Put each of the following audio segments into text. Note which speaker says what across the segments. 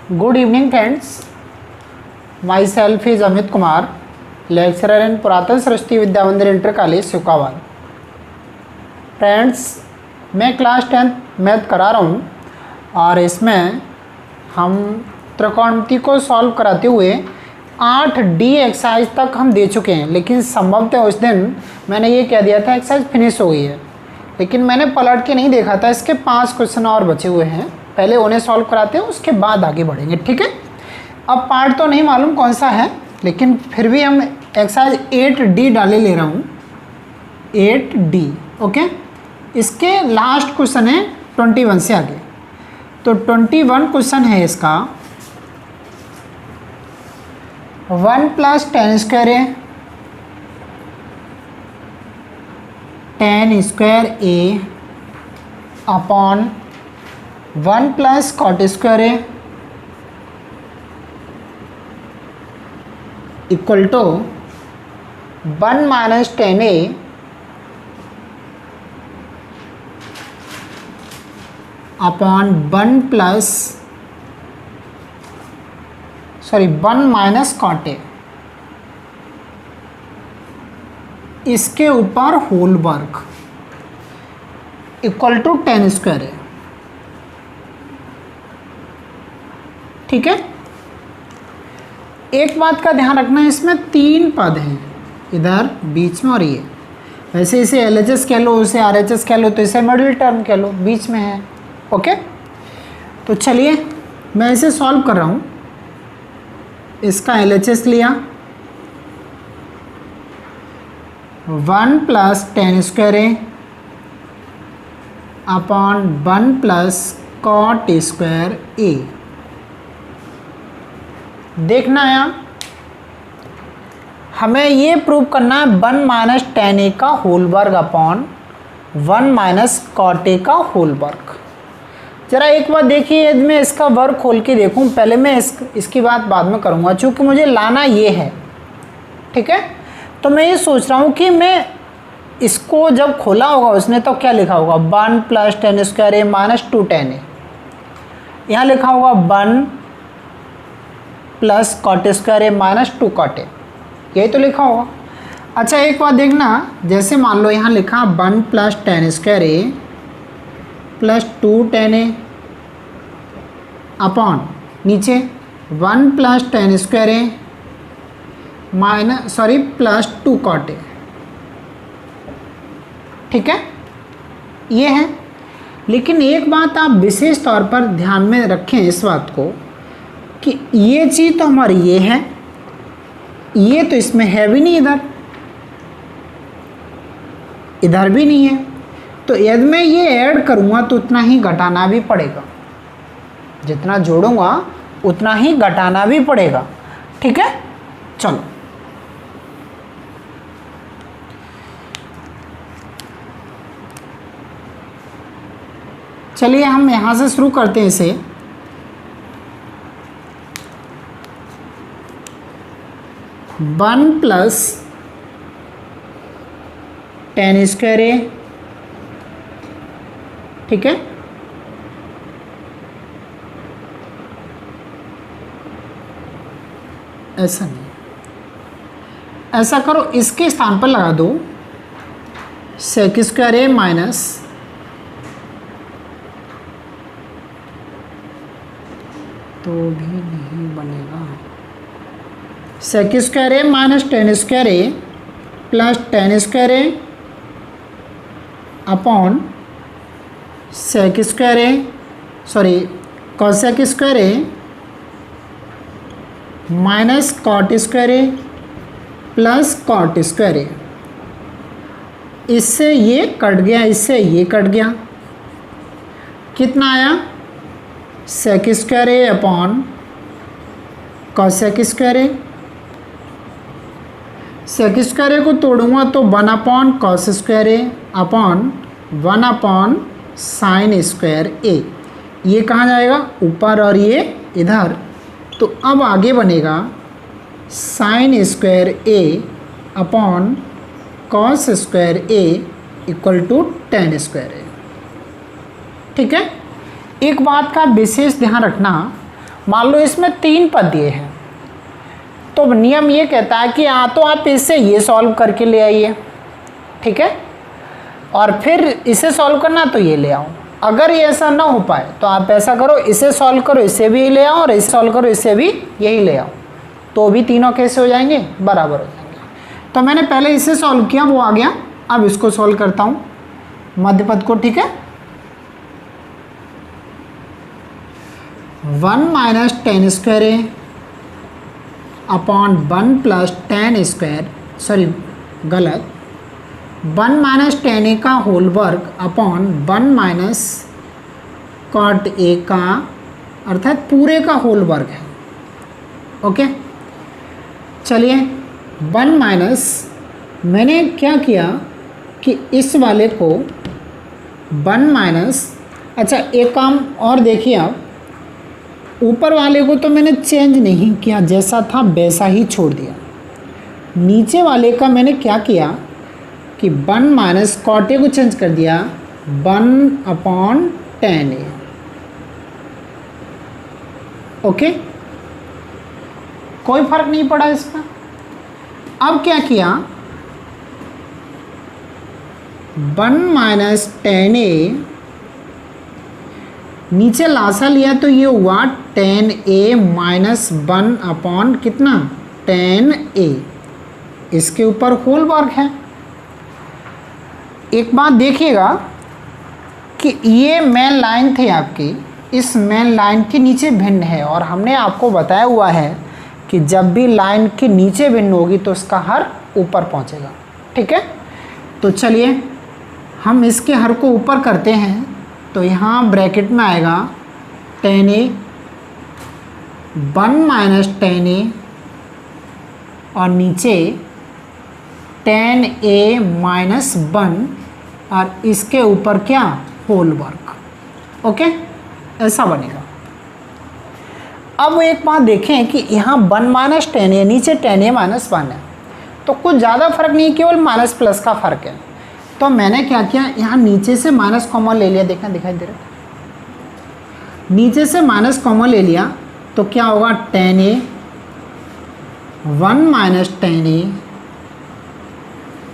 Speaker 1: Good evening friends, myself is Amit Kumar, lecturer in पुरातन सरस्वती विद्या मंदिर inter college सुकावाल। Friends, मैं class 10th math करा रहा हूँ और इसमें हम त्रिकोणमिति को सॉल्व कराते हुए 8D एक्सरसाइज तक हम दे चुके हैं, लेकिन संभवतः उस दिन मैंने ये कह दिया था एक्सरसाइज फिनिश हो गई है, लेकिन मैंने पलट के नहीं देखा था। इसके 5 क्वेश्चन और बचे हुए हैं, पहले उन्हें सॉल्व कराते हैं, उसके बाद आगे बढ़ेंगे, ठीक है। अब पार्ट तो नहीं मालूम कौन सा है, लेकिन फिर भी हम एक्सरसाइज 8D डाले ले रहा हूँ, 8D, ओके। इसके लास्ट क्वेश्चन है 21 से आगे, तो 21 क्वेश्चन है इसका 1 + tan स्क्वायर है, tan square a upon 1 + cot square है equal to 1 - tan a upon 1 - cot a, इसके ऊपर होल वर्ग इक्वल टू tan स्क्वायर है, ठीक है। एक बात का ध्यान रखना है, इसमें 3 पद हैं इधर बीच में और ये, वैसे इसे LHS कह लो, इसे RHS कह लो, तो इसे मिडिल टर्म कह लो, बीच में है, ओके। तो चलिए मैं इसे सॉल्व कर रहा हूँ। इसका LHS लिया 1 + tan स्क्वायर है अपॉन 1 + cot स्क्वायर a। देखना है हमें ये प्रूव करना है 1 - tan a का होल वर्ग अपॉन 1 - cot a का होल वर्ग। जरा एक बार देखिए, यदि मैं इसका वर्ग खोल के देखूं, पहले मैं इसकी बात बाद में करूंगा, चूंकि मुझे लाना ये है, ठीक है। तो मैं ये सोच रहा हूँ कि मैं इसको जब खोला होगा उसने तो क्या लिखा होगा 1 + tan square a - 2 tan a, यहाँ लिखा होगा 1 + cot square a - 2 cot a, यही तो लिखा होगा। अच्छा एक बात देखना, जैसे मान लो यहाँ लिखा 1 + tan square a + 2 tan a upon नीचे 1 + tan square a + 2 cot a, ठीक है, ये है। लेकिन एक बात आप विशेष तौर पर ध्यान में रखें इस बात को कि ये चीज़ तो हमारी ये है, ये तो इसमें है भी नहीं, इधर भी नहीं है, तो यदि मैं ये ऐड करूँगा तो उतना ही घटाना भी पड़ेगा, जितना जोड़ूंगा उतना ही घटाना भी पड़ेगा, ठीक है। चलो चलिए हम यहाँ से शुरू करते हैं इसे। वन + tan स्क्वायर a, ठीक है, ऐसा नहीं, ऐसा करो, इसके स्थान पर लगा दो sec स्क्वायर a माइनस तो भी नहीं बनेगा, sec square a - tan square a + tan square a upon sec square a cosec square a - cot square a + cot square a। इससे ये कट गया, इससे ये कट गया, कितना आया sec square a upon cosec square a। sec square a को तोड़ूंगा तो 1 cos square a upon 1 sin square a। ये कहाँ जाएगा ऊपर और ये इधर, तो अब आगे बनेगा sin square a upon cos square a equal to tan square a, ठीक है। एक बात का विशेष ध्यान रखना, मान लो इसमें 3 पद दिए हैं, तो नियम ये कहता है कि या तो आप इससे ये सॉल्व करके ले आइए, ठीक है, और फिर इसे सॉल्व करना तो ये ले आओ। अगर ये ऐसा ना हो पाए तो आप ऐसा करो, इसे सॉल्व करो इसे भी ले आओ, और इसे सॉल्व करो इसे भी यही ले आओ, तो भी तीनों कैसे हो जाएंगे, बराबर हो जाएंगे। तो मैंने पहले इसे सॉल्व किया, वो आ गया। अब इसको सॉल्व करता हूँ मध्य पद को, ठीक है। 1 माइनस टेन स्क्वायर ए upon 1 plus tan square, sorry गलत, 1 माइनस टेन ए का होल वर्ग अपॉन 1 माइनस कॉट ए का, अर्थात पूरे का होल वर्ग है। ओके, चलिए 1 माइनस, मैंने क्या किया कि इस वाले को 1 माइनस, अच्छा एक काम और देखिए आप, ऊपर वाले को तो मैंने चेंज नहीं किया, जैसा था वैसा ही छोड़ दिया। नीचे वाले का मैंने क्या किया कि 1 माइनस कॉट ए को चेंज कर दिया 1 अपॉन टेन ए। ओके, कोई फर्क नहीं पड़ा इसका। अब क्या किया, 1 माइनस टेन ए, नीचे लासा लिया तो ये हुआ 10a माइनस 1 अपॉन कितना 10a, इसके ऊपर होल वर्ग है। एक बात देखिएगा कि ये मेन लाइन थी आपकी, इस मेन लाइन के नीचे भिन्न है, और हमने आपको बताया हुआ है कि जब भी लाइन के नीचे भिन्न होगी तो उसका हर ऊपर पहुंचेगा, ठीक है। तो चलिए हम इसके हर को ऊपर करते हैं, तो यहाँ ब्रैकेट में आएगा 10a 1 माइनस 10a और नीचे 10a माइनस 1 और इसके ऊपर क्या होल वर्ग। ओके, ऐसा बनेगा। अब एक बात देखें कि यहाँ 1 माइनस 10a, नीचे 10a माइनस 1 है, तो कुछ ज़्यादा फर्क नहीं, केवल माइनस प्लस का फ़र्क है। तो मैंने क्या किया, यहाँ नीचे से माइनस कॉमन ले लिया, देखना दिखाई दे रहा है, नीचे से माइनस कॉमन ले लिया तो क्या होगा 10a 1 माइनस 10a,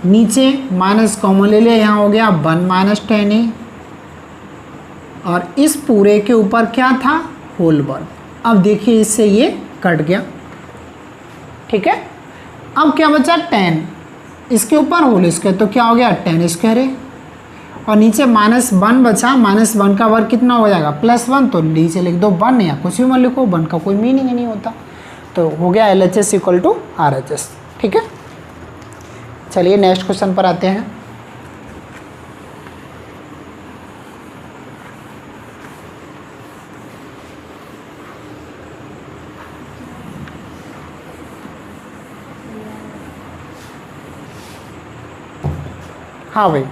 Speaker 1: नीचे माइनस कॉमन ले लिया, यहाँ हो गया 1 माइनस 10a, और इस पूरे के ऊपर क्या था होल वर्ग। अब देखिए इससे ये कट गया, ठीक है। अब क्या बचा 10, इसके ऊपर होल स्क्वायर, तो क्या हो गया 10 स्क्वायर है, और नीचे माइनस 1 बचा, माइनस 1 का वर्ग कितना हो जाएगा +1, तो नीचे लिख दो 1 या कुछ भी मत लिखो, 1 का कोई मीनिंग नहीं होता। तो हो गया LHS इक्वल टू RHS, ठीक है। चलिए नेक्स्ट क्वेश्चन पर आते हैं। हाँ भाई,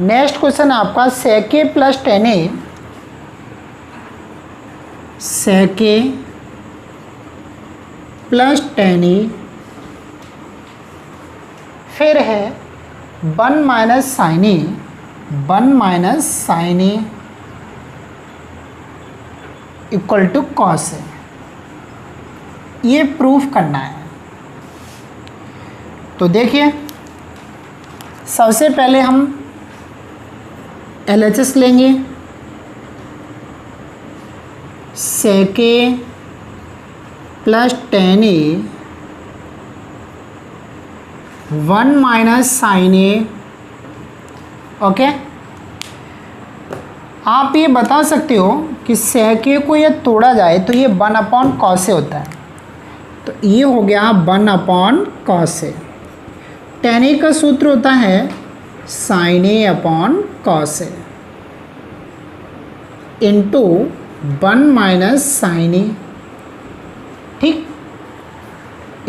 Speaker 1: नेक्स्ट क्वेश्चन आपका sec a plus 10a, sec a plus 10a, फिर है 1 minus sine A, 1 minus sine A equal to cos A, ये प्रूफ करना है। तो देखिए सबसे पहले हम LHS लेंगे, sec a plus 10a 1 minus sine a. Okay, आप ये बता सकते हो कि sec a को ये तोड़ा जाए तो ये 1 अपॉन कॉस ए होता है, तो ये हो गया 1 upon cos A. tan a का सूत्र होता है साइन ए अपॉन कॉस ए इंटू 1 माइनस साइन ए, ठीक।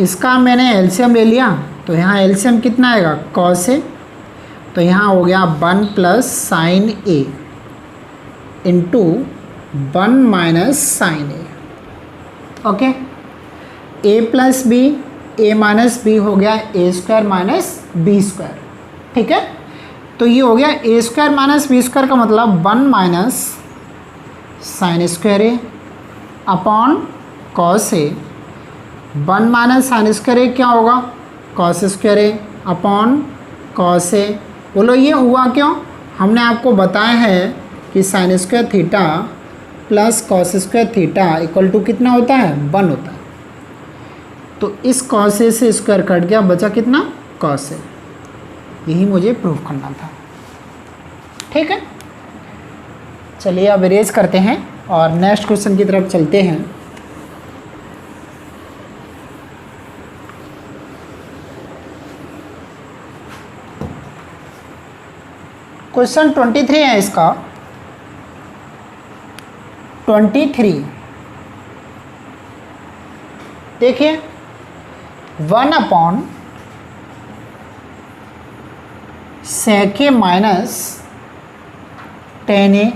Speaker 1: इसका मैंने एलसीएम ले लिया, तो यहाँ एलसीएम कितना आएगा कॉस ए, तो यहाँ हो गया 1 plus sine a into 1 minus sine a. Okay, a plus b, a minus b हो गया a square minus b square, ठीक है। तो ये हो गया a square minus b square का मतलब 1 minus sine square A upon cos a, 1 minus sine square a क्या होगा, cos square A upon cos a. बोलो ये हुआ क्यों, हमने आपको बताया है कि sine square theta plus cos square theta equal to कितना होता है, 1 होता है। तो इस कॉस ए से स्क्वायर कट गया, बचा कितना, कॉस ए। यही मुझे प्रूव करना था। ठीक है, चलिए अब इरेज करते हैं और नेक्स्ट क्वेश्चन की तरफ चलते हैं। क्वेश्चन 23 है इसका, 23 देखिए, 1 upon sec A minus tan A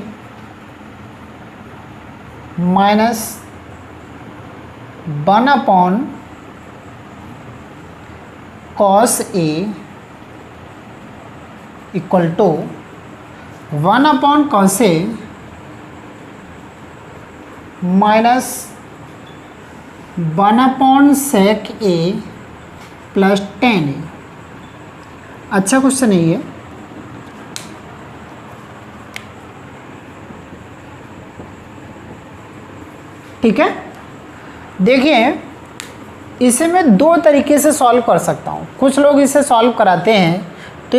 Speaker 1: minus 1 upon cos A equal to 1 upon cos A minus 1 upon sec A plus tan A. अच्छा क्वेश्चन है ये। ठीक है, देखिए इसे मैं दो तरीके से सॉल्व कर सकता हूँ। कुछ लोग इसे सॉल्व कराते हैं तो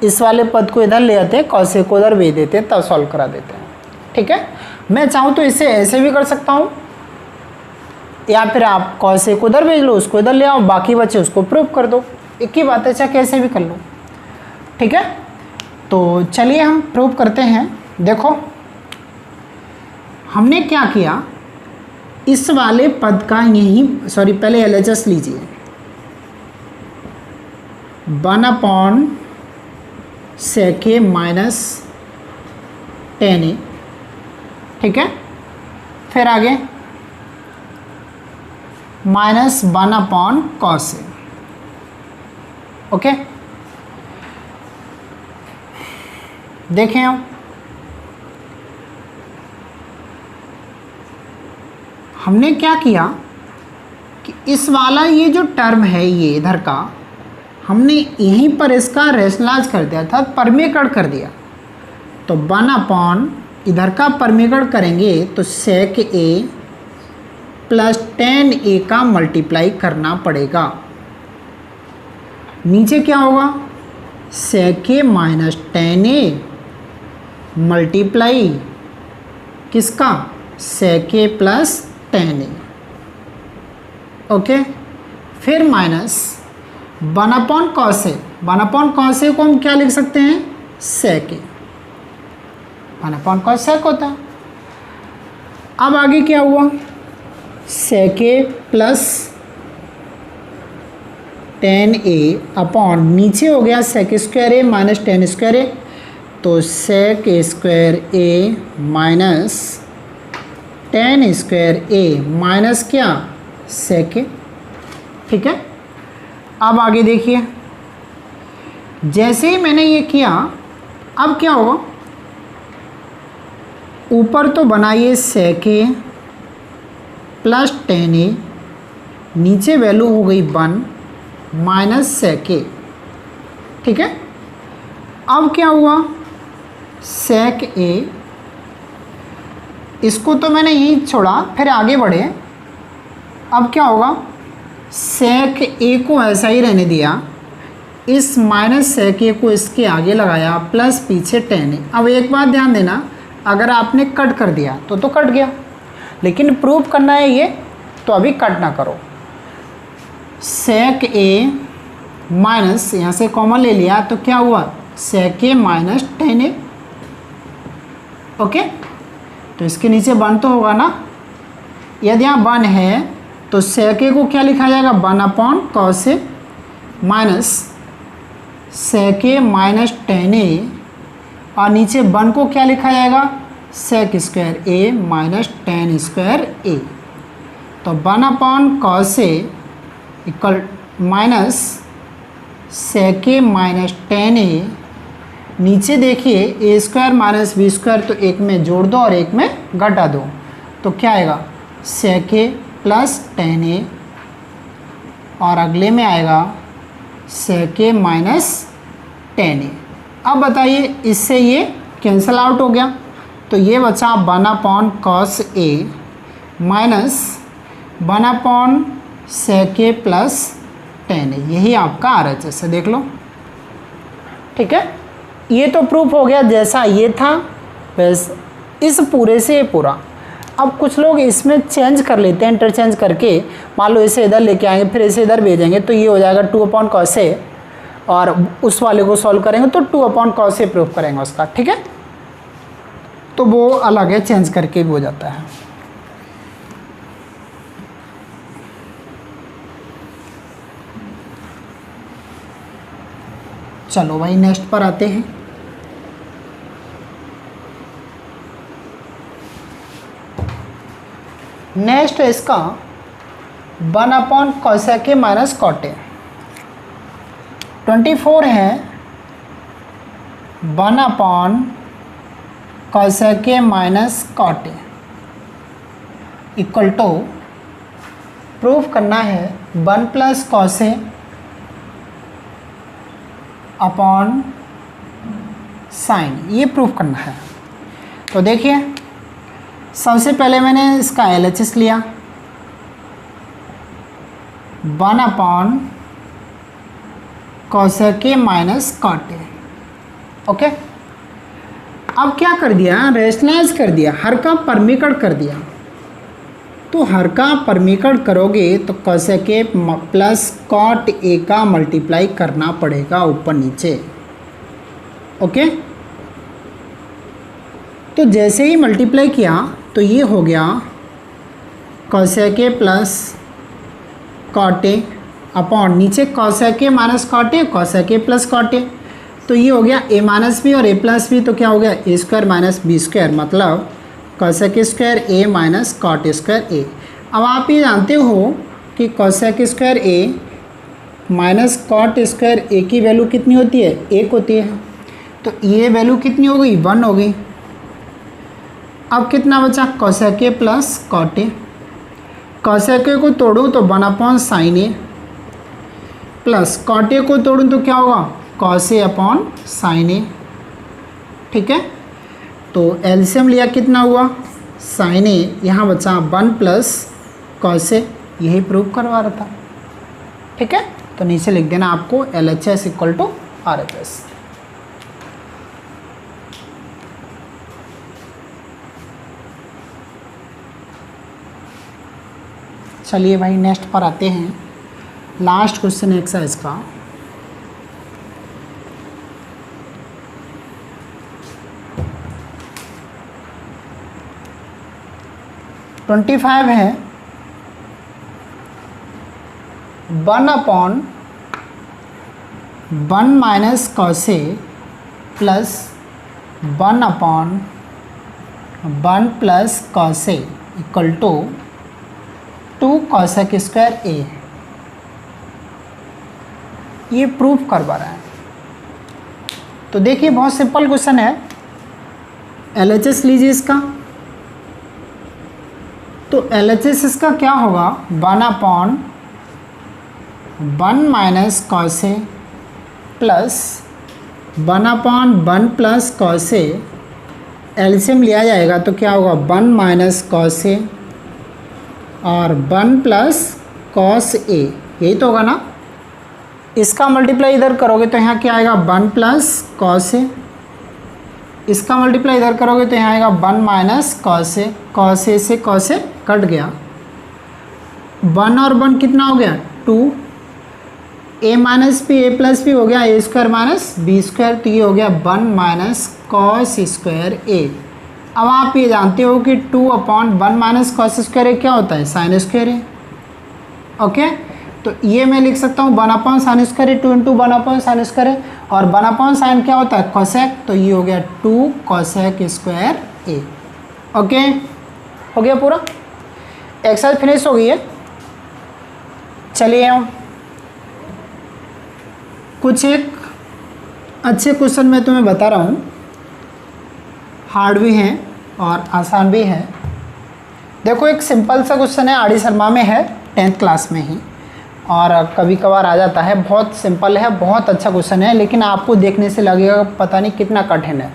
Speaker 1: इस वाले पद को इधर ले आते हैं, कॉस ए को उधर भेज देते हैं, तब सॉल्व करा देते हैं। ठीक है, मैं चाहूँ तो इसे ऐसे भी कर सकता हूँ, या फिर आप कॉस ए को उधर भेज लो, उसको इधर ले आओ, बाकी बचे उसको प्रूव कर दो, एक ही बात है, चाहे कैसे भी कर लो। ठीक है, तो चलिए हम प्रूव करते हैं। देखो हमने क्या किया, इस वाले पद का यही, सॉरी पहले LHS लीजिए, 1 upon sec A minus tan ए। ठीक है, फिर आगे माइनस 1 अपॉन कॉस ए। ओके, देखें हम, हमने क्या किया कि इस वाला ये जो टर्म है ये इधर का, हमने यहीं पर इसका रेशनलाइज कर दिया था, परमीकरण कर दिया। तो 1 अपॉन इधर का परमीकरण करेंगे तो सेक ए प्लस टेन ए का मल्टीप्लाई करना पड़ेगा। नीचे क्या होगा, सेक A minus tan A multiply किसका, सेक A plus tan A. Okay, फिर minus 1 upon cos a, 1 upon cos ए को हम क्या लिख सकते हैं, सेक ए, 1 अपॉन कॉस सेक होता है। अब आगे क्या हुआ, सेक A plus tan A upon नीचे हो गया सेक स्क्वायर ए माइनस टेन स्क्वायर ए, तो सेक स्क्वायर ए माइनस टेन स्क्वायर ए माइनस क्या, सेक ए। ठीक है, अब आगे देखिए, जैसे ही मैंने ये किया, अब क्या होगा, ऊपर तो बनाइए सेक ए प्लस टेन ए, नीचे वैल्यू हो गई 1 माइनस सेक ए। ठीक है, अब क्या हुआ, सेक ए, इसको तो मैंने यहीं छोड़ा, फिर आगे बढ़े। अब क्या होगा, सेक ए को ऐसा ही रहने दिया, इस माइनस सेक ए को इसके आगे लगाया, प्लस पीछे टेन ए। अब एक बात ध्यान देना, अगर आपने कट कर दिया तो कट गया, लेकिन प्रूव करना है ये, तो अभी कट ना करो। सेक ए माइनस, यहाँ से कॉमन ले लिया तो क्या हुआ, सेक A minus tan A. Okay, तो इसके नीचे 1 तो होगा ना, यदि यहाँ 1 है तो सेक ए को क्या लिखा जाएगा, 1 upon cos A minus sec A minus tan ए, और नीचे 1 को क्या लिखा जाएगा, सेक स्क्वायर ए माइनस टेन स्क्वायर ए। तो 1 upon cos A equal minus sec A minus tan ए, नीचे देखिए ए स्क्वायर माइनस बी स्क्वायर, तो एक में जोड़ दो और एक में घटा दो, तो क्या आएगा, sec a प्लस टेन ए, और अगले में आएगा sec a माइनस टेन ए। अब बताइए इससे ये कैंसिल आउट हो गया, तो ये बचा 1 cos a minus 1 sec a plus tan A. यही आपका RHS है, देख लो। ठीक है, ये तो प्रूफ हो गया जैसा ये था बस इस पूरे से ये पूरा। अब कुछ लोग इसमें चेंज कर लेते हैं, इंटरचेंज करके, मान लो इसे इधर लेके आएंगे फिर इसे इधर भेजेंगे, तो ये हो जाएगा 2 cos a, और उस वाले को सॉल्व करेंगे तो 2 cos a प्रूफ करेंगे उसका। ठीक है, तो वो अलग है, चेंज करके भी हो जाता है। चलो भाई नेक्स्ट पर आते हैं। नेक्स्ट है इसका 1 cosec a minus cot a। 24 है 1 cosec a minus cot a equal to proof करना है 1 plus cos a upon sine, ये प्रूफ करना है। तो देखिए सबसे पहले मैंने इसका LHS लिया 1 cosec a minus cot a। Okay, अब क्या कर दिया, रेशनलाइज कर दिया, हर का परमीकरण कर दिया। तो हर का परमीकरण करोगे तो cosec a plus cot a का मल्टीप्लाई करना पड़ेगा ऊपर नीचे। ओके, तो जैसे ही मल्टीप्लाई किया तो ये हो गया cosec a plus cot a upon नीचे cosec a minus cot a, cosec a plus cot a, तो ये हो गया a माइनस बी और a प्लस बी, तो क्या हो गया a square minus b square, मतलब cosec square a minus cot square a। अब आप ये जानते हो कि cosec square a minus cot square a की वैल्यू कितनी होती है, 1 होती है, तो ये वैल्यू कितनी हो गई, 1 हो गई। अब कितना बचा cosec a plus cot a, cosec a को तोड़ूँ तो 1 sin a plus cot a को तोड़ूँ तो क्या होगा cos a upon sin a। ठीक है, तो एलसीएम लिया कितना हुआ sin a, यहाँ बचा 1 प्लस cos a, यही प्रूव करवा रहा था। ठीक है, तो नीचे लिख देना आपको LHS इक्वल टू RHS। चलिए भाई नेक्स्ट पर आते हैं, लास्ट क्वेश्चन एक्सरसाइज का। ट्वेंटी 25 है 1/1 minus cos a plus 1/1 plus cos a equal to 2 cosec square a। ये प्रूफ करवा रहा है। तो देखिए बहुत सिंपल क्वेश्चन है, LHS लीजिए इसका। तो LHS इसका क्या होगा 1/1 minus cos a plus 1/1 plus cos a, LCM लिया जाएगा तो क्या होगा 1 माइनस cos a और 1 प्लस cos a, यही तो होगा ना। इसका मल्टीप्लाई इधर करोगे तो यहाँ क्या आएगा 1 प्लस cos a, इसका मल्टीप्लाई इधर करोगे तो यहाँ आएगा 1 minus cos a, cos a से cos a कट गया, 1 और 1 कितना हो गया 2, a minus b a plus b हो गया a square minus b square, तो ये हो गया 1 माइनस cos स्क्वायर a। अब आप ये जानते हो कि 2/1 माइनस cos स्क्वायर a क्या होता है साइन स्क्वायर a। ओके, तो ये मैं लिख सकता हूँ 1 sine square a, 2 into 1 sine square a, और 1 साइन क्या होता है cosec, तो ये हो गया 2 cosec स्क्वायर a। ओके, हो गया पूरा, एक्सरसाइज फिनिश हो गई है। चलिए हम कुछ एक अच्छे क्वेश्चन मैं तुम्हें बता रहा हूँ, हार्ड भी हैं और आसान भी है। देखो एक सिंपल सा क्वेश्चन है, आर डी शर्मा में है 10th क्लास में ही, और कभी कभार आ जाता है। बहुत सिंपल है, बहुत अच्छा क्वेश्चन है, लेकिन आपको देखने से लगेगा पता नहीं कितना कठिन है।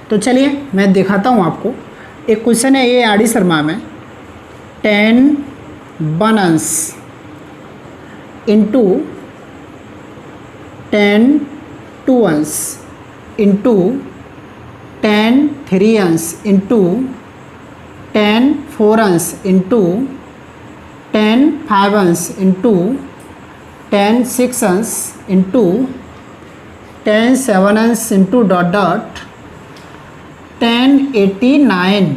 Speaker 1: तो चलिए मैं दिखाता हूँ आपको। एक क्वेश्चन है ये आर डी शर्मा में, 10 बनन्स into 10 2s into 10 3s into 10 4s into 10 5s into 10 6s into 10 7s into dot dot 1089।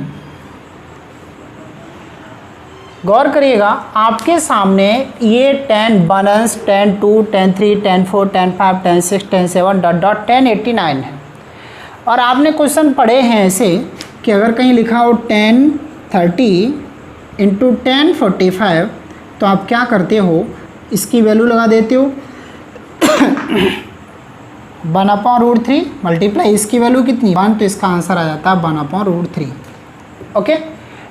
Speaker 1: गौर करिएगा, आपके सामने ये 10 बनन्स 10 2 10 3 10 4 10 5 10 6 10 7 डॉट डॉट 1089 है। और आपने क्वेश्चन पढ़े हैं ऐसे कि अगर कहीं लिखा हो 10 30 इंटू 10 45, तो आप क्या करते हो, इसकी वैल्यू लगा देते हो 1/√3 मल्टीप्लाई इसकी वैल्यू कितनी 1, तो इसका आंसर आ जाता है 1/√3। ओके,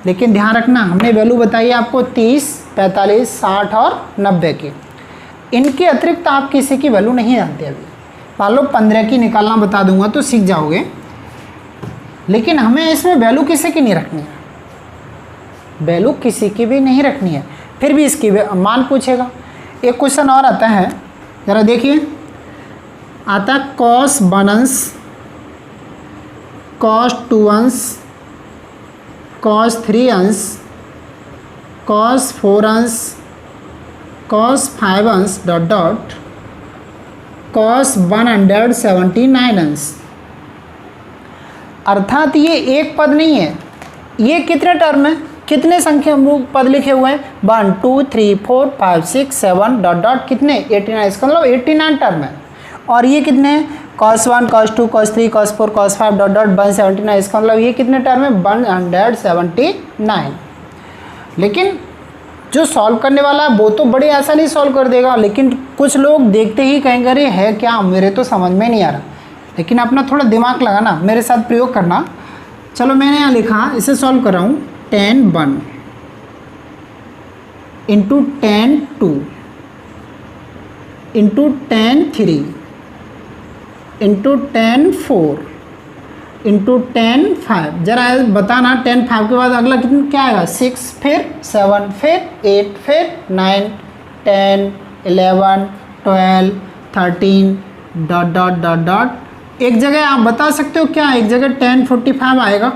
Speaker 1: लेकिन ध्यान रखना हमने वैल्यू बताई है आपको 30 45 60 और 90 की। इनके अतिरिक्त आप किसी की वैल्यू नहीं जानते। अभी मान लो 15 की निकालना बता दूंगा तो सीख जाओगे, लेकिन हमें इसमें वैल्यू किसी की नहीं रखनी है, वैल्यू किसी की भी नहीं रखनी है, फिर भी इसकी मान पूछेगा। एक क्वेश्चन और आता है, ज़रा देखिए, आता है कॉस बनन्स, cos 2s, cos 3s, cos 4s, cos 5s dot dot cos 179s। अर्थात ये एक पद नहीं है, ये कितने टर्म है, कितने संख्या पद लिखे हुए हैं, 1 2 3 4 5 6 7 डॉट डॉट कितने 89, इसका मतलब 89 टर्म है। और ये कितने हैं, cos 1 cos 2 cos 3 cos 4 cos 5 dot dot 179, इसका मतलब ये कितने टर्म है 179। लेकिन जो सॉल्व करने वाला है वो तो बड़ी आसानी सॉल्व कर देगा, लेकिन कुछ लोग देखते ही कहेंगे अरे है क्या, मेरे तो समझ में नहीं आ रहा। लेकिन अपना थोड़ा दिमाग लगाना, मेरे साथ प्रयोग करना। चलो मैंने यहाँ लिखा, इसे सॉल्व कर रहा हूँ, 10 1 इंटू 10 2 इंटू 10 3 इंटू 10 4 इंटू 10 5। जरा बताना 10 5 के बाद अगला कितना क्या आएगा, 6 फिर 7 फिर 8 फिर 9 10 11 12 13 डॉट डॉट डॉट डॉट। एक जगह आप बता सकते हो क्या, एक जगह 10 45 आएगा,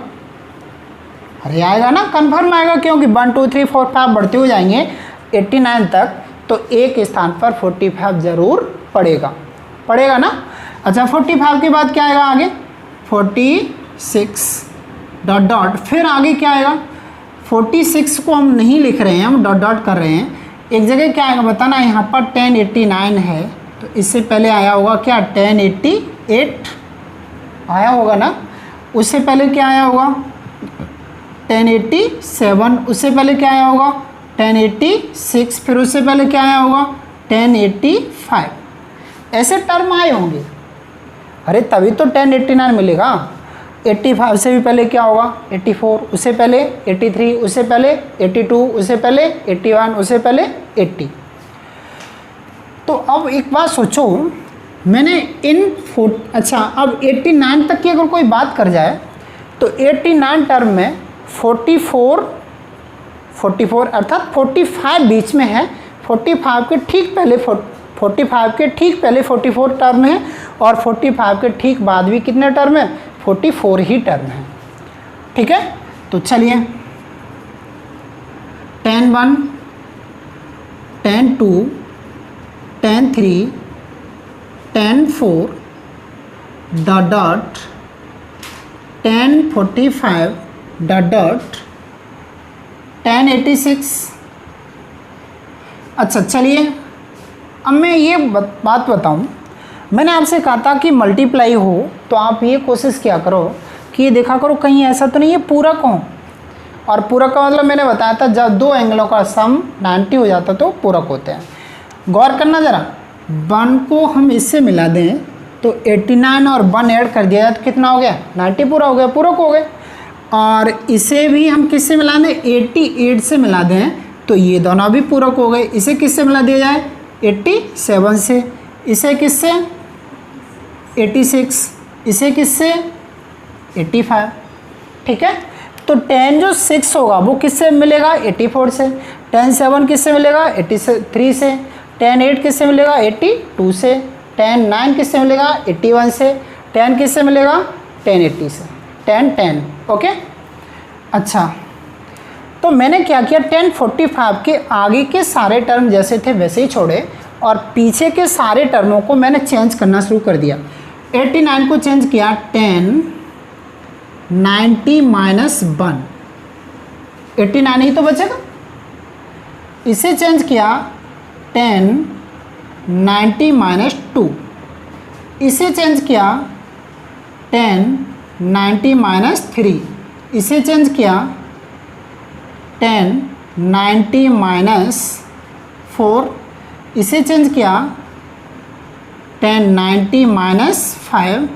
Speaker 1: अरे आएगा ना, कन्फर्म आएगा, क्योंकि 1 2 3 4 5 बढ़ते हो जाएंगे 89 तक, तो एक स्थान पर 45 ज़रूर पड़ेगा ना। अच्छा 45 के बाद क्या आएगा आगे, 46 डॉट डॉट, फिर आगे क्या आएगा, 46 को हम नहीं लिख रहे हैं, हम डॉट डॉट कर रहे हैं। एक जगह क्या आएगा बताना, यहाँ पर 1089 है, तो इससे पहले आया होगा क्या 1088 आया होगा ना, उससे पहले क्या आया होगा 1087, उससे पहले क्या आया होगा 1086, फिर उससे पहले क्या आया होगा 1085, ऐसे टर्म आए होंगे। अरे तभी तो 1089 मिलेगा। 85 से भी पहले क्या होगा 84, उससे पहले 83, उससे पहले 82, उससे पहले 81, उससे पहले 80। तो अब एक बात सोचो, मैंने अच्छा अब 89 तक की अगर कोई बात कर जाए तो 89 टर्म में 44 अर्थात 45 बीच में है, 45 के ठीक पहले 44 टर्म है, और 45 के ठीक बाद भी कितने टर्म है 44 ही टर्म है। ठीक है, तो चलिए 10 1 10 2 10 3 10 4 डॉट डॉट 10 45 डॉट डॉट 1086। अच्छा चलिए अब मैं ये बात बताऊं, मैंने आपसे कहा था कि मल्टीप्लाई हो तो आप ये कोशिश किया करो कि ये देखा करो कहीं ऐसा तो नहीं है पूरक हो, और पूरक का मतलब मैंने बताया था जब दो एंगलों का सम 90 हो जाता तो पूरक होते हैं। गौर करना ज़रा, 1 को हम इससे मिला दें तो 89 और 1 ऐड कर दिया जाए तो कितना हो गया 90 पूरा हो गया, पूरक हो गए। और इसे भी हम किससे मिला दें, 88 से मिला दें तो ये दोनों भी पूरक हो गए। इसे किससे मिला दिया जाए, 87 से, इसे किससे 86, इसे किससे 85। ठीक है, तो 10 जो 6 होगा वो किससे मिलेगा, 84 से। 10 7 किससे मिलेगा, 83 से। 10 8 किससे मिलेगा, 82 से। 10 9 किससे मिलेगा, 81 से। 10 किससे मिलेगा, 10 80 से। 10 10 ओके। अच्छा, तो मैंने क्या किया, 1045 के आगे के सारे टर्म जैसे थे वैसे ही छोड़े और पीछे के सारे टर्मों को मैंने चेंज करना शुरू कर दिया। 89 को चेंज किया 10 90 माइनस 1, 89 ही तो बचेगा। इसे चेंज किया 10 90 माइनस 2, इसे चेंज किया 10 90 माइनस 3, इसे चेंज किया 10 90 माइनस 4, इसे चेंज किया 10 90 माइनस 5।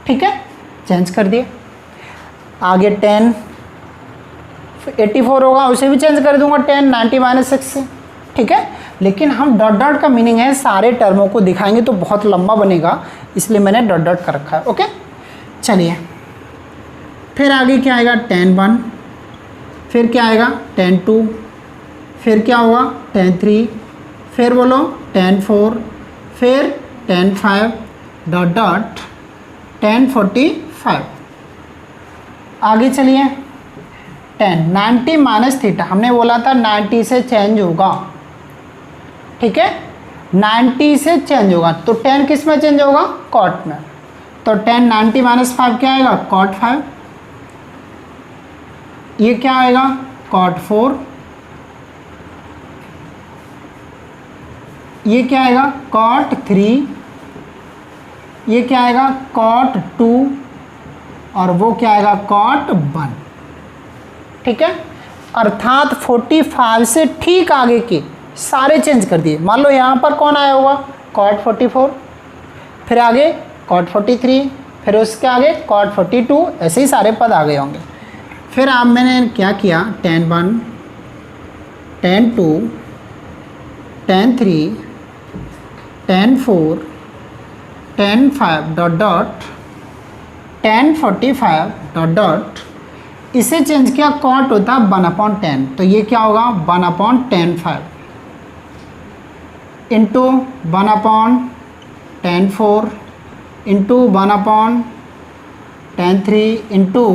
Speaker 1: ठीक है, चेंज कर दिए। आगे 10 84 होगा, उसे भी चेंज कर दूंगा 10 90 माइनस 6 से। ठीक है, लेकिन हम डॉट डॉट का मीनिंग है सारे टर्मों को दिखाएंगे तो बहुत लंबा बनेगा, इसलिए मैंने डॉट डॉट कर रखा है। ओके, चलिए फिर आगे क्या आएगा, 10 1, फिर क्या आएगा 10 2, फिर क्या होगा 10 3, फिर बोलो 10 4, फिर 10 5 डॉट डॉट 10 45। आगे चलिए 10 90 माइनस थीटा, हमने बोला था 90 से चेंज होगा। ठीक है, 90 से चेंज होगा तो 10 किस में चेंज होगा, कॉट में। तो 10 90 माइनस 5 क्या आएगा, कॉट 5। ये क्या आएगा, कॉट 4। ये क्या आएगा, कॉट 3। ये क्या आएगा, कॉट 2। और वो क्या आएगा, कॉट 1। ठीक है, अर्थात 45 से ठीक आगे के सारे चेंज कर दिए। मान लो यहाँ पर कौन आया होगा, कॉट 44, फिर आगे कॉट 43, फिर उसके आगे कॉट 42, ऐसे ही सारे पद आ गए होंगे। फिर अब मैंने क्या किया, 10 1 10 2 10 3 10 4 10 5 डॉट डॉट 10 45 डॉट डॉट, इसे चेंज किया, कॉट होता है 1/10, तो ये क्या होगा 1/10 5 इंटू 1/10 4 इंटू 1/10 3 इंटू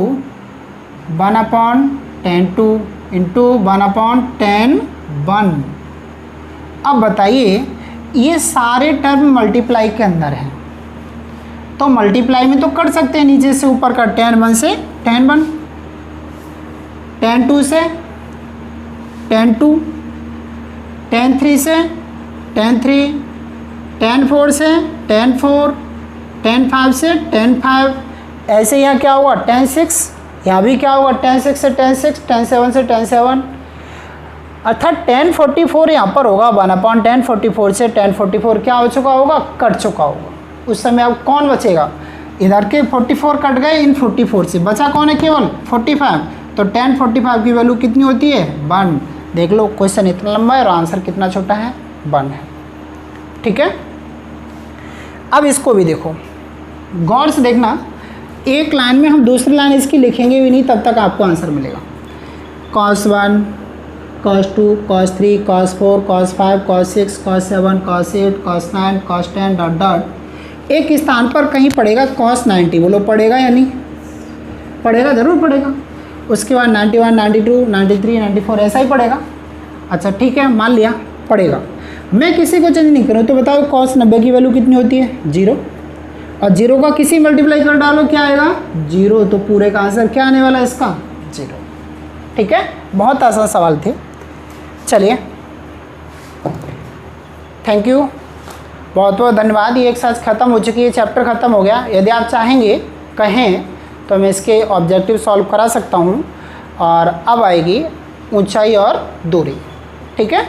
Speaker 1: 1/10 2 इंटू 1/10 1। अब बताइए, ये सारे टर्म मल्टीप्लाई के अंदर हैं तो मल्टीप्लाई में तो कर सकते हैं, नीचे से ऊपर का 10 1 से 10 1, 10 2 से 10 2, 10 3 से 10 3, 10 4 से 10 4, 10 5 से 10 5। ऐसे यहाँ क्या होगा 10 6, यहाँ भी क्या होगा 10 6 से 10 6, 10 7 से 10 7। अर्थात 10 44 यहाँ पर होगा 1/10 44 से 10 44 क्या हो चुका होगा, कट चुका होगा। उस समय अब कौन बचेगा, इधर के 44 कट गए, इन 44 से बचा कौन है, केवल 45। तो 10 45 की वैल्यू कितनी होती है, 1। देख लो क्वेश्चन इतना लंबा है और आंसर कितना छोटा है, 1 है। ठीक है, अब इसको भी देखो, गौर से देखना, एक लाइन में हम दूसरी लाइन इसकी लिखेंगे भी नहीं तब तक आपको आंसर मिलेगा। cos 1 cos 2 cos 3 cos 4 cos 5 cos 6 cos 7 cos 8 cos 9 cos 10 dot dot. एक स्थान पर कहीं पड़ेगा cos 90, बोलो पड़ेगा या नहीं पड़ेगा, ज़रूर पड़ेगा। उसके बाद 91 92 93 94 ऐसा ही पड़ेगा। अच्छा ठीक है, मान लिया पड़ेगा, मैं किसी को चेंज नहीं करूँ तो बताओ cos 90 की वैल्यू कितनी होती है, 0। और 0 का किसी मल्टीप्लाई कर डालो क्या आएगा, 0। तो पूरे का आंसर क्या आने वाला है इसका, 0। ठीक है, बहुत आसान सवाल थे। चलिए, थैंक यू, बहुत बहुत धन्यवाद। ये एक साथ ख़त्म हो चुकी है, चैप्टर ख़त्म हो गया। यदि आप चाहेंगे कहें तो मैं इसके ऑब्जेक्टिव सॉल्व करा सकता हूँ। और अब आएगी ऊंचाई और दूरी। ठीक है।